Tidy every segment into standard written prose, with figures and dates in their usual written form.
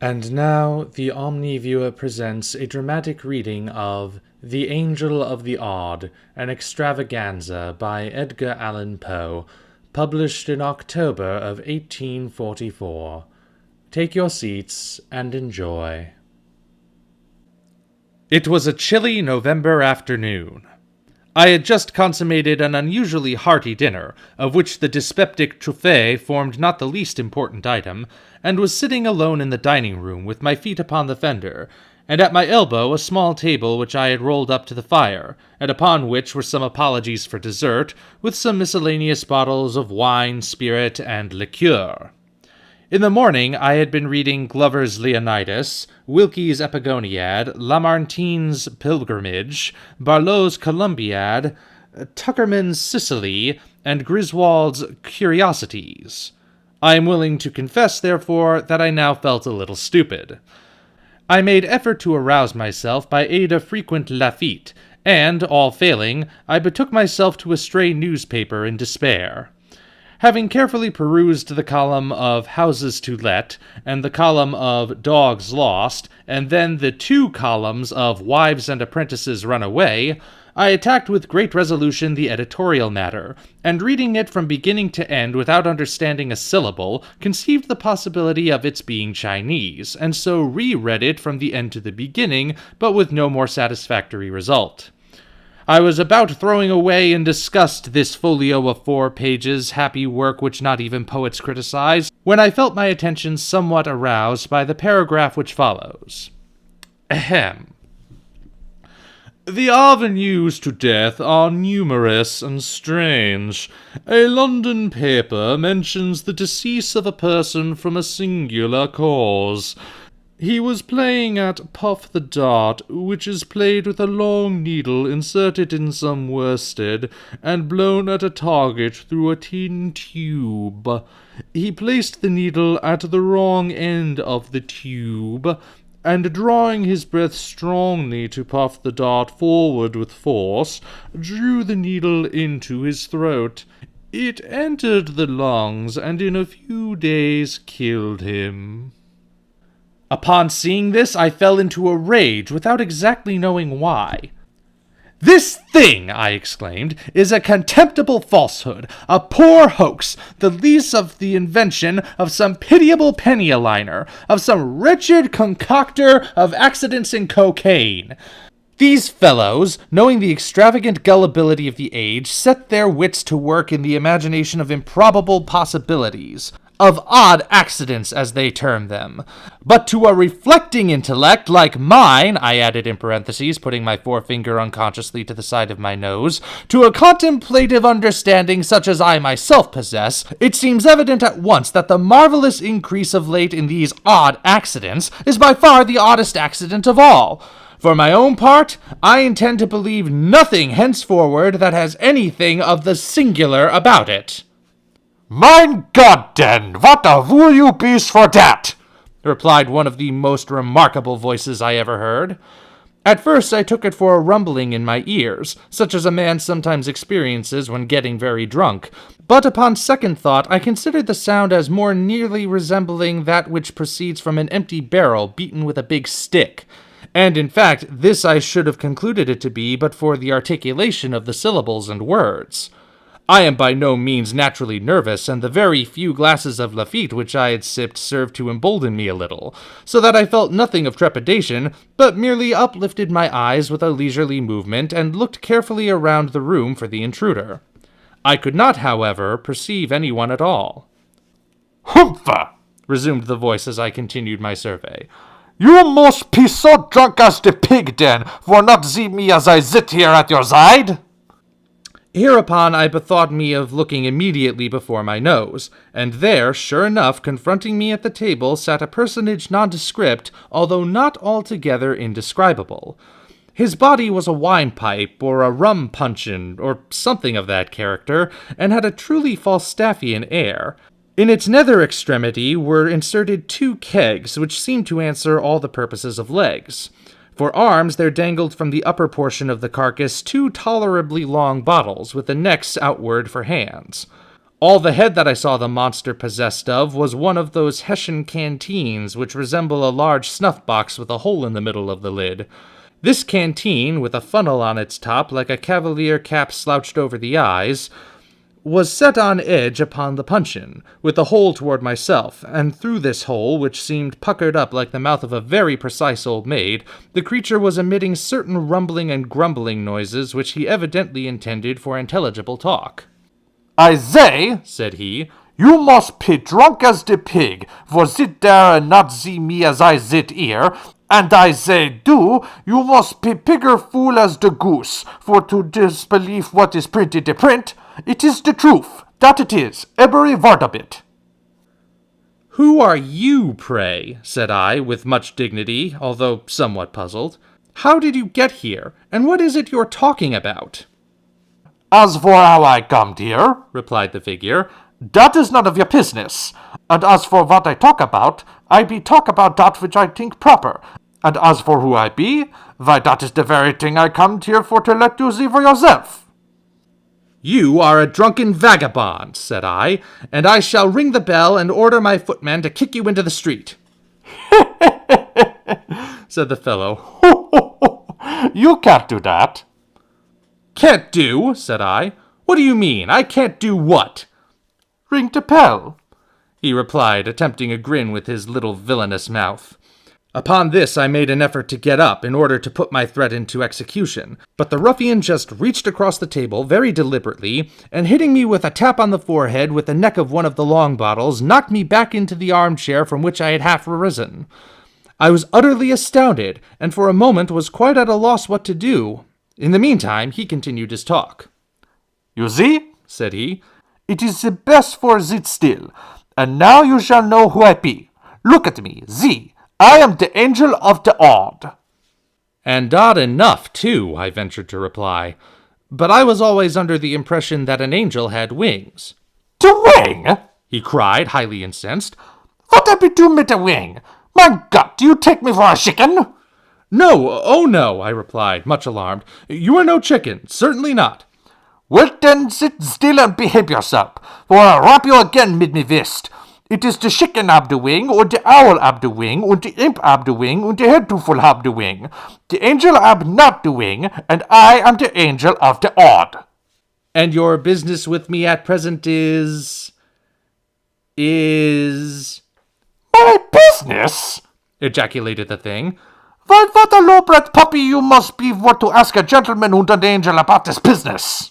And now the Omniviewer presents a dramatic reading of The Angel of the Odd, an extravaganza by Edgar Allan Poe, published in October of 1844. Take your seats and enjoy. It was a chilly November afternoon. I had just consummated an unusually hearty dinner, of which the dyspeptic trophée formed not the least important item, and was sitting alone in the dining-room with my feet upon the fender, and at my elbow a small table which I had rolled up to the fire, and upon which were some apologies for dessert, with some miscellaneous bottles of wine, spirit, and liqueur. In the morning I had been reading Glover's Leonidas, Wilkie's Epigoniad, Lamartine's Pilgrimage, Barlow's Columbiad, Tuckerman's Sicily, and Griswold's Curiosities. I am willing to confess, therefore, that I now felt a little stupid. I made effort to arouse myself by aid of frequent Lafitte, and, all failing, I betook myself to a stray newspaper in despair. Having carefully perused the column of Houses to Let, and the column of Dogs Lost, and then the 2 columns of Wives and Apprentices Run Away, I attacked with great resolution the editorial matter, and reading it from beginning to end without understanding a syllable, conceived the possibility of its being Chinese, and so re-read it from the end to the beginning, but with no more satisfactory result. I was about throwing away in disgust this folio of 4 pages, happy work which not even poets criticize, when I felt my attention somewhat aroused by the paragraph which follows. Ahem. The avenues to death are numerous and strange. A London paper mentions the decease of a person from a singular cause. He was playing at Puff the Dart, which is played with a long needle inserted in some worsted, and blown at a target through a tin tube. He placed the needle at the wrong end of the tube, and drawing his breath strongly to puff the dart forward with force, drew the needle into his throat. It entered the lungs, and in a few days killed him. Upon seeing this, I fell into a rage without exactly knowing why. "This thing," I exclaimed, "is a contemptible falsehood, a poor hoax, the lease of the invention of some pitiable penny-a-liner, of some wretched concocter of accidents in cocaine. These fellows, knowing the extravagant gullibility of the age, set their wits to work in the imagination of improbable possibilities, of odd accidents, as they term them. But to a reflecting intellect like mine," I added in parentheses, putting my forefinger unconsciously to the side of my nose, "to a contemplative understanding such as I myself possess, it seems evident at once that the marvelous increase of late in these odd accidents is by far the oddest accident of all. For my own part, I intend to believe nothing henceforward that has anything of the singular about it." "Mein Gott, denn, what a fool you bees for that!" replied one of the most remarkable voices I ever heard. At first I took it for a rumbling in my ears, such as a man sometimes experiences when getting very drunk, but upon second thought I considered the sound as more nearly resembling that which proceeds from an empty barrel beaten with a big stick. And in fact, this I should have concluded it to be but for the articulation of the syllables and words. I am by no means naturally nervous, and the very few glasses of Lafitte which I had sipped served to embolden me a little, so that I felt nothing of trepidation, but merely uplifted my eyes with a leisurely movement, and looked carefully around the room for the intruder. I could not, however, perceive anyone at all. "Humph!" resumed the voice as I continued my survey. "You must be so drunk as the pig, then, for not see me as I sit here at your side?" Hereupon I bethought me of looking immediately before my nose, and there, sure enough, confronting me at the table sat a personage nondescript, although not altogether indescribable. His body was a wine-pipe, or a rum-puncheon, or something of that character, and had a truly Falstaffian air. In its nether extremity were inserted 2 kegs, which seemed to answer all the purposes of legs. For arms there dangled from the upper portion of the carcass 2 tolerably long bottles, with the necks outward for hands. All the head that I saw the monster possessed of was one of those Hessian canteens which resemble a large snuff-box with a hole in the middle of the lid. This canteen, with a funnel on its top like a cavalier cap slouched over the eyes, was set on edge upon the puncheon, with a hole toward myself, and through this hole, which seemed puckered up like the mouth of a very precise old maid, the creature was emitting certain rumbling and grumbling noises which he evidently intended for intelligible talk. "I say," said he, "you must be drunk as the pig, for sit there and not see me as I sit here. And I say, do, you must be bigger fool as the goose, for to disbelieve what is printed the print. It is the truth, that it is, every word of it." "Who are you, pray?" said I, with much dignity, although somewhat puzzled. "How did you get here, and what is it you're talking about?" "As for how I come here," replied the figure, "that is none of your business. And as for what I talk about, I be talk about that which I think proper. And as for who I be, why that is the very thing I come here for to let you see for yourself." "You are a drunken vagabond," said I, "and I shall ring the bell and order my footman to kick you into the street." said the fellow. "You can't do that." "Can't do?" said I. "What do you mean? I can't do what?" "Ring the bell," he replied, attempting a grin with his little villainous mouth. Upon this I made an effort to get up in order to put my threat into execution, but the ruffian just reached across the table very deliberately, and hitting me with a tap on the forehead with the neck of one of the long bottles, knocked me back into the armchair from which I had half arisen. I was utterly astounded, and for a moment was quite at a loss what to do. In the meantime, he continued his talk. "You see," said he, "it is the best for sit still, and now you shall know who I be. Look at me, see. I am the angel of the odd." "And odd enough, too," I ventured to reply. "But I was always under the impression that an angel had wings." "The wing?" he cried, highly incensed. "What I be doing with the wing? My God, do you take me for a chicken?" "No, oh no," I replied, much alarmed. "You are no chicken, certainly not." "Well then, sit still and behave yourself, for I'll rap you again mid me fist. It is the chicken ab the wing, und the owl ab the wing, und the imp ab the wing, und the headtoofel ab the wing. The angel ab not the wing, and I am the angel of the odd." "And your business with me at present is... "My business?" ejaculated the thing. "Why, what a low-bred puppy you must be for to ask a gentleman and an angel about this business."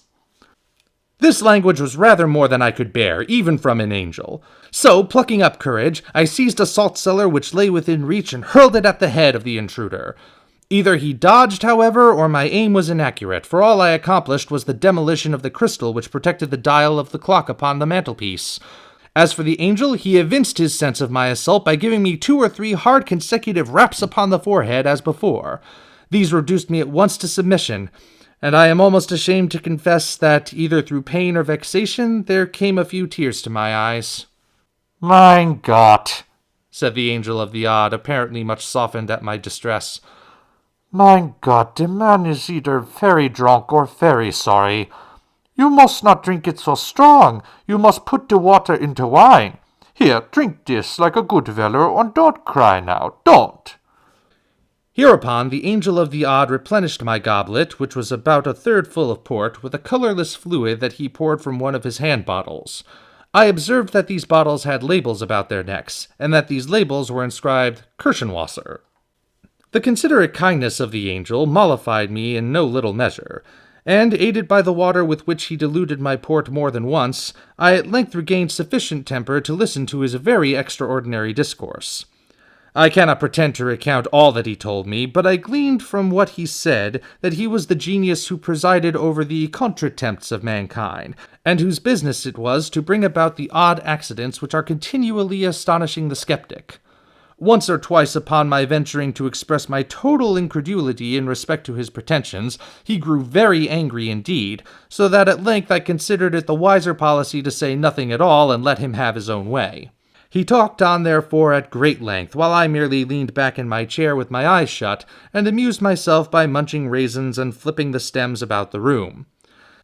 This language was rather more than I could bear, even from an angel. So, plucking up courage, I seized a salt-cellar which lay within reach and hurled it at the head of the intruder. Either he dodged, however, or my aim was inaccurate, for all I accomplished was the demolition of the crystal which protected the dial of the clock upon the mantelpiece. As for the angel, he evinced his sense of my assault by giving me 2 or 3 hard consecutive raps upon the forehead as before. These reduced me at once to submission, and I am almost ashamed to confess that, either through pain or vexation, there came a few tears to my eyes. "Mein Gott," said the angel of the odd, apparently much softened at my distress. "Mein Gott, the man is either very drunk or very sorry. You must not drink it so strong. You must put the water into wine. Here, drink this like a good feller, and don't cry now, don't." Hereupon the angel of the odd replenished my goblet, which was about a third full of port, with a colorless fluid that he poured from one of his hand bottles. I observed that these bottles had labels about their necks, and that these labels were inscribed Kirchenwasser. The considerate kindness of the angel mollified me in no little measure, and, aided by the water with which he diluted my port more than once, I at length regained sufficient temper to listen to his very extraordinary discourse. I cannot pretend to recount all that he told me, but I gleaned from what he said that he was the genius who presided over the contretempts of mankind, and whose business it was to bring about the odd accidents which are continually astonishing the skeptic. Once or twice upon my venturing to express my total incredulity in respect to his pretensions, he grew very angry indeed, so that at length I considered it the wiser policy to say nothing at all and let him have his own way. He talked on, therefore, at great length, while I merely leaned back in my chair with my eyes shut, and amused myself by munching raisins and flipping the stems about the room.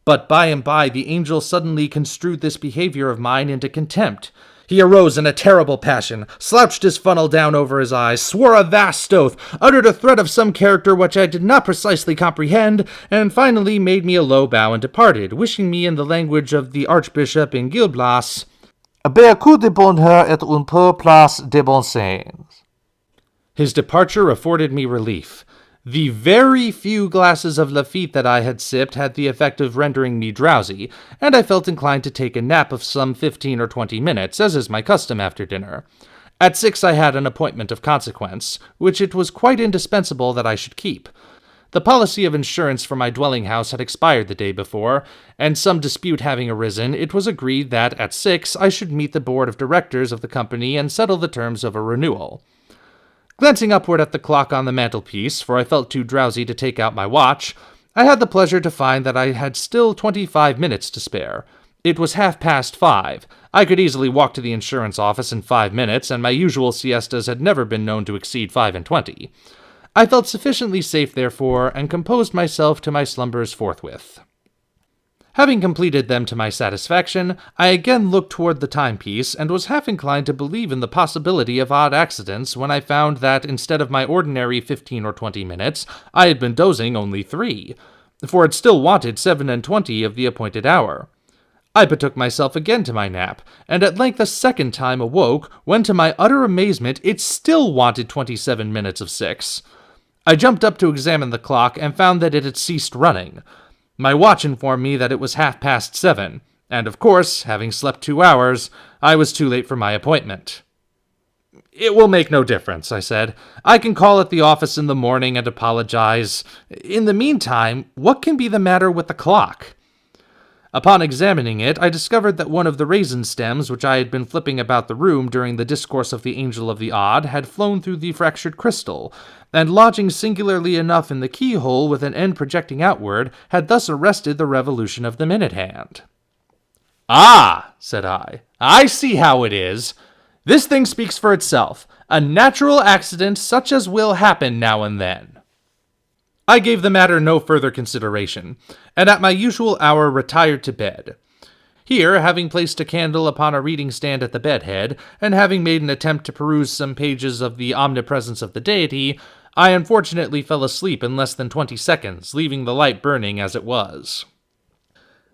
But by and by the angel suddenly construed this behavior of mine into contempt. He arose in a terrible passion, slouched his funnel down over his eyes, swore a vast oath, uttered a threat of some character which I did not precisely comprehend, and finally made me a low bow and departed, wishing me in the language of the Archbishop in Gil Blas, beaucoup de bonheur et un peu place de bon sens. His departure afforded me relief. The very few glasses of Lafitte that I had sipped had the effect of rendering me drowsy, and I felt inclined to take a nap of some 15 or 20 minutes, as is my custom after dinner. At 6 I had an appointment of consequence, which it was quite indispensable that I should keep. The policy of insurance for my dwelling-house had expired the day before, and some dispute having arisen, it was agreed that at 6 I should meet the board of directors of the company and settle the terms of a renewal. Glancing upward at the clock on the mantelpiece, for I felt too drowsy to take out my watch, I had the pleasure to find that I had still 25 minutes to spare. It was 5:30. I could easily walk to the insurance office in 5 minutes, and my usual siestas had never been known to exceed 25. I felt sufficiently safe, therefore, and composed myself to my slumbers forthwith. Having completed them to my satisfaction, I again looked toward the timepiece, and was half inclined to believe in the possibility of odd accidents when I found that, instead of my ordinary 15 or 20 minutes, I had been dozing only 3, for it still wanted 27 of the appointed hour. I betook myself again to my nap, and at length a second time awoke, when to my utter amazement it still wanted 27 minutes of 6. I jumped up to examine the clock, and found that it had ceased running. My watch informed me that it was 7:30, and of course, having slept 2 hours, I was too late for my appointment. "It will make no difference," I said. "I can call at the office in the morning and apologize. In the meantime, what can be the matter with the clock?" Upon examining it, I discovered that one of the raisin stems which I had been flipping about the room during the discourse of the Angel of the Odd had flown through the fractured crystal, and lodging singularly enough in the keyhole with an end projecting outward, had thus arrested the revolution of the minute hand. "Ah," said I see how it is. This thing speaks for itself. A natural accident such as will happen now and then." I gave the matter no further consideration, and at my usual hour retired to bed. Here, having placed a candle upon a reading stand at the bedhead, and having made an attempt to peruse some pages of the Omnipresence of the Deity, I unfortunately fell asleep in less than 20 seconds, leaving the light burning as it was.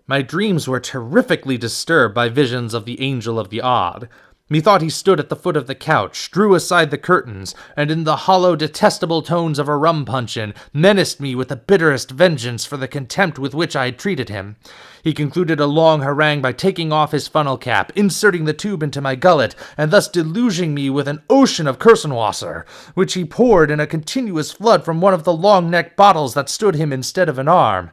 My dreams were terrifically disturbed by visions of the Angel of the Odd. Methought he stood at the foot of the couch, drew aside the curtains, and in the hollow, detestable tones of a rum puncheon, menaced me with the bitterest vengeance for the contempt with which I had treated him. He concluded a long harangue by taking off his funnel cap, inserting the tube into my gullet, and thus deluging me with an ocean of Kirschenwasser, which he poured in a continuous flood from one of the long-necked bottles that stood him instead of an arm.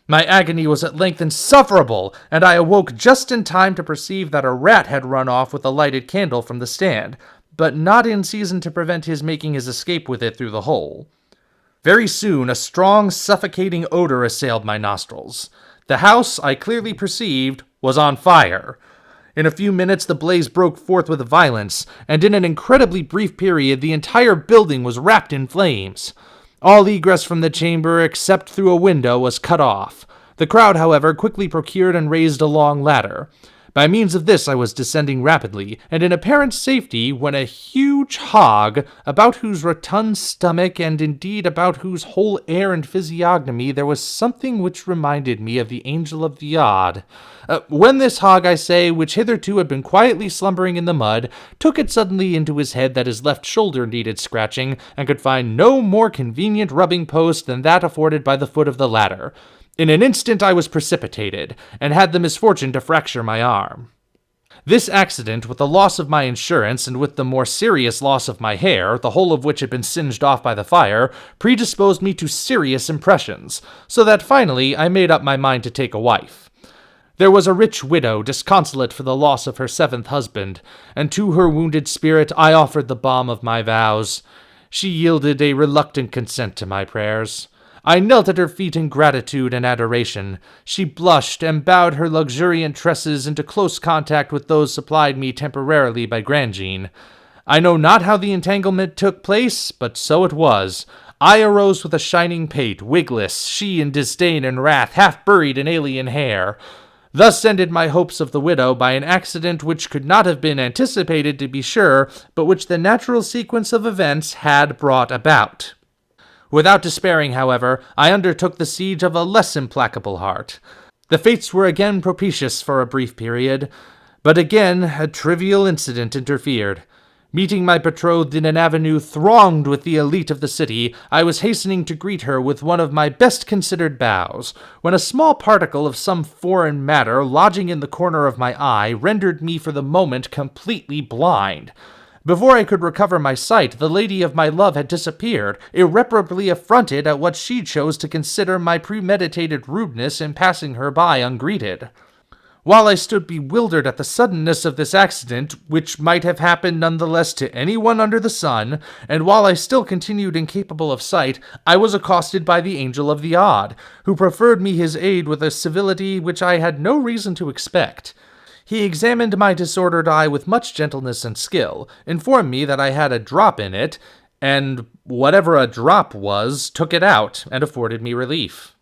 My agony was at length insufferable, and I awoke just in time to perceive that a rat had run off with a lighted candle from the stand, but not in season to prevent his making his escape with it through the hole. Very soon a strong, suffocating odor assailed my nostrils. The house, I clearly perceived, was on fire. In a few minutes the blaze broke forth with violence, and in an incredibly brief period the entire building was wrapped in flames. All egress from the chamber, except through a window, was cut off. The crowd, however, quickly procured and raised a long ladder. By means of this I was descending rapidly, and in apparent safety, when a huge hog, about whose rotund stomach, and indeed about whose whole air and physiognomy, there was something which reminded me of the Angel of the Odd. When this hog, I say, which hitherto had been quietly slumbering in the mud, took it suddenly into his head that his left shoulder needed scratching, and could find no more convenient rubbing post than that afforded by the foot of the ladder. In an instant I was precipitated, and had the misfortune to fracture my arm. This accident, with the loss of my insurance, and with the more serious loss of my hair, the whole of which had been singed off by the fire, predisposed me to serious impressions, so that finally I made up my mind to take a wife. There was a rich widow, disconsolate for the loss of her 7th husband, and to her wounded spirit I offered the balm of my vows. She yielded a reluctant consent to my prayers. I knelt at her feet in gratitude and adoration. She blushed and bowed her luxuriant tresses into close contact with those supplied me temporarily by Grandjean. I know not how the entanglement took place, but so it was. I arose with a shining pate, wigless, she in disdain and wrath, half buried in alien hair. Thus ended my hopes of the widow by an accident which could not have been anticipated, to be sure, but which the natural sequence of events had brought about. Without despairing, however, I undertook the siege of a less implacable heart. The fates were again propitious for a brief period, but again a trivial incident interfered. Meeting my betrothed in an avenue thronged with the elite of the city, I was hastening to greet her with one of my best considered bows, when a small particle of some foreign matter lodging in the corner of my eye rendered me for the moment completely blind. Before I could recover my sight, the lady of my love had disappeared, irreparably affronted at what she chose to consider my premeditated rudeness in passing her by ungreeted. While I stood bewildered at the suddenness of this accident, which might have happened nonetheless to anyone under the sun, and while I still continued incapable of sight, I was accosted by the Angel of the Odd, who proffered me his aid with a civility which I had no reason to expect. He examined my disordered eye with much gentleness and skill, informed me that I had a drop in it, and whatever a drop was, took it out, and afforded me relief.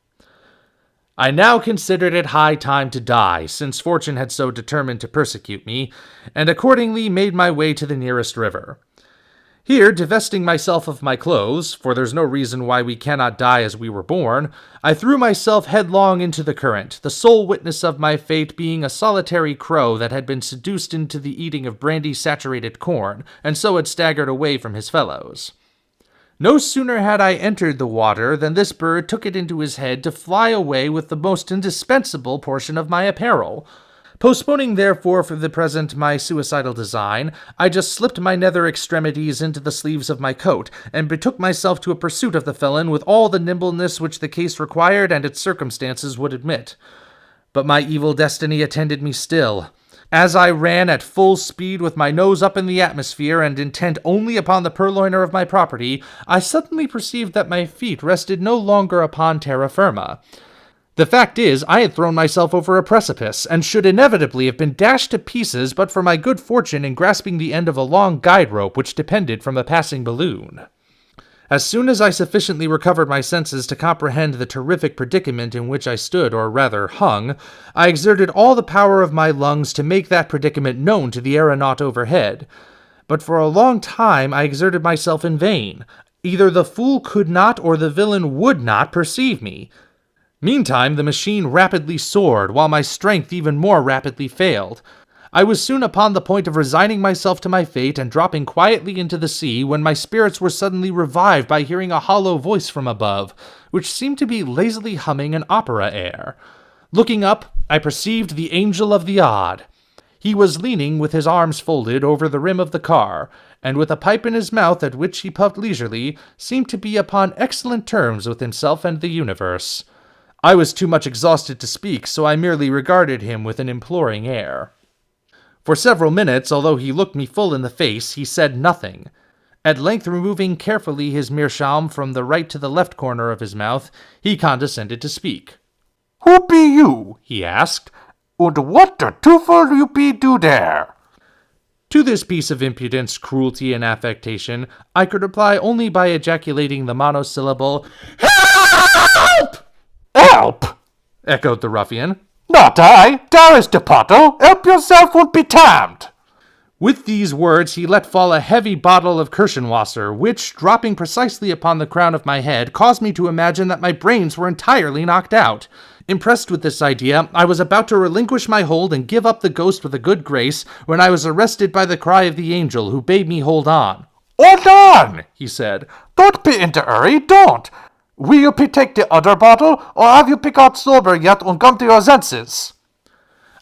I now considered it high time to die, since fortune had so determined to persecute me, and accordingly made my way to the nearest river. Here, divesting myself of my clothes, for there's no reason why we cannot die as we were born, I threw myself headlong into the current, the sole witness of my fate being a solitary crow that had been seduced into the eating of brandy-saturated corn, and so had staggered away from his fellows. No sooner had I entered the water than this bird took it into his head to fly away with the most indispensable portion of my apparel. Postponing therefore for the present my suicidal design, I just slipped my nether extremities into the sleeves of my coat, and betook myself to a pursuit of the felon with all the nimbleness which the case required and its circumstances would admit. But my evil destiny attended me still. As I ran at full speed with my nose up in the atmosphere and intent only upon the purloiner of my property, I suddenly perceived that my feet rested no longer upon terra firma. The fact is, I had thrown myself over a precipice, and should inevitably have been dashed to pieces but for my good fortune in grasping the end of a long guide rope which depended from a passing balloon. As soon as I sufficiently recovered my senses to comprehend the terrific predicament in which I stood, or rather hung, I exerted all the power of my lungs to make that predicament known to the aeronaut overhead. But for a long time I exerted myself in vain. Either the fool could not or the villain would not perceive me. Meantime the machine rapidly soared, while my strength even more rapidly failed. I was soon upon the point of resigning myself to my fate and dropping quietly into the sea, when my spirits were suddenly revived by hearing a hollow voice from above, which seemed to be lazily humming an opera air. Looking up, I perceived the Angel of the Odd. He was leaning with his arms folded over the rim of the car, and with a pipe in his mouth at which he puffed leisurely, seemed to be upon excellent terms with himself and the universe. I was too much exhausted to speak, so I merely regarded him with an imploring air. For several minutes, although he looked me full in the face, he said nothing. At length, removing carefully his meerschaum from the right to the left corner of his mouth, he condescended to speak. "Who be you?" he asked, "and what the teufel you be do there?" To this piece of impudence, cruelty, and affectation, I could reply only by ejaculating the monosyllable, "Help!" "Help!" echoed the ruffian. "Not I. There is the bottle. Help yourself and be damned." With these words he let fall a heavy bottle of Kirschenwasser, which, dropping precisely upon the crown of my head, caused me to imagine that my brains were entirely knocked out. Impressed with this idea, I was about to relinquish my hold and give up the ghost with a good grace, when I was arrested by the cry of the angel, who bade me hold on. "Hold on," he said. "Don't be in the hurry, don't. Will you take the other bottle, or have you pick out sober yet and come to your senses?"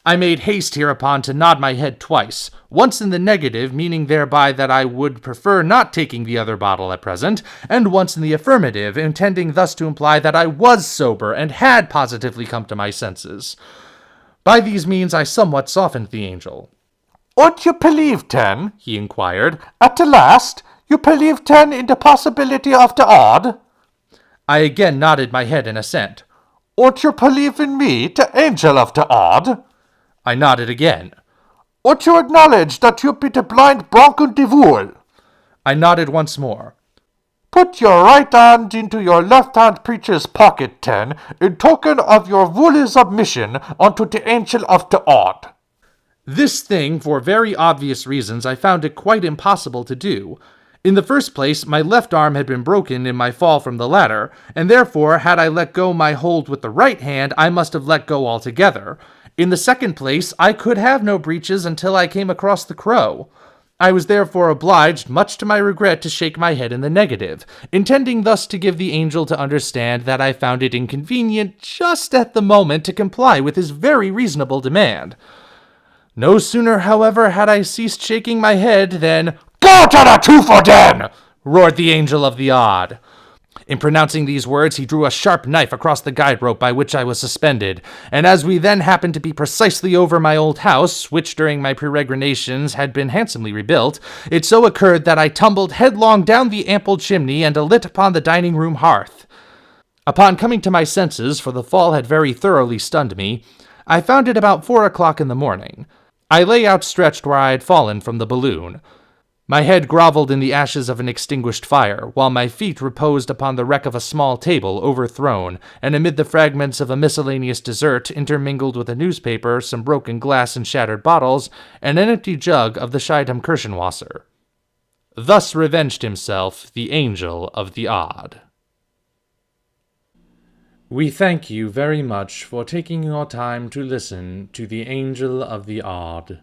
I made haste hereupon to nod my head twice, once in the negative, meaning thereby that I would prefer not taking the other bottle at present, and once in the affirmative, intending thus to imply that I was sober and had positively come to my senses. By these means I somewhat softened the angel. "And you believe, then," he inquired, "at the last, you believe, then, in the possibility of the odd?" I again nodded my head in assent. "And you believe in me, the angel of the odd?" I nodded again. Ought you acknowledge that you be the blind bronco devool? I nodded once more. Put your right hand into your left-hand preacher's pocket, then, in token of your woolly submission unto the angel of the odd. This thing, for very obvious reasons, I found it quite impossible to do. In the first place, my left arm had been broken in my fall from the ladder, and therefore, had I let go my hold with the right hand, I must have let go altogether. In the second place, I could have no breeches until I came across the crow. I was therefore obliged, much to my regret, to shake my head in the negative, intending thus to give the angel to understand that I found it inconvenient just at the moment to comply with his very reasonable demand. No sooner, however, had I ceased shaking my head than, "Go to the two-for den!" roared the angel of the odd. In pronouncing these words, he drew a sharp knife across the guide rope by which I was suspended, and as we then happened to be precisely over my old house, which during my peregrinations had been handsomely rebuilt, it so occurred that I tumbled headlong down the ample chimney and alit upon the dining-room hearth. Upon coming to my senses, for the fall had very thoroughly stunned me, I found it about 4 o'clock in the morning. I lay outstretched where I had fallen from the balloon. My head groveled in the ashes of an extinguished fire, while my feet reposed upon the wreck of a small table overthrown, and amid the fragments of a miscellaneous dessert intermingled with a newspaper, some broken glass and shattered bottles, and an empty jug of the Schiedam Kirchenwasser. Thus revenged himself the angel of the odd. We thank you very much for taking your time to listen to the Angel of the Odd.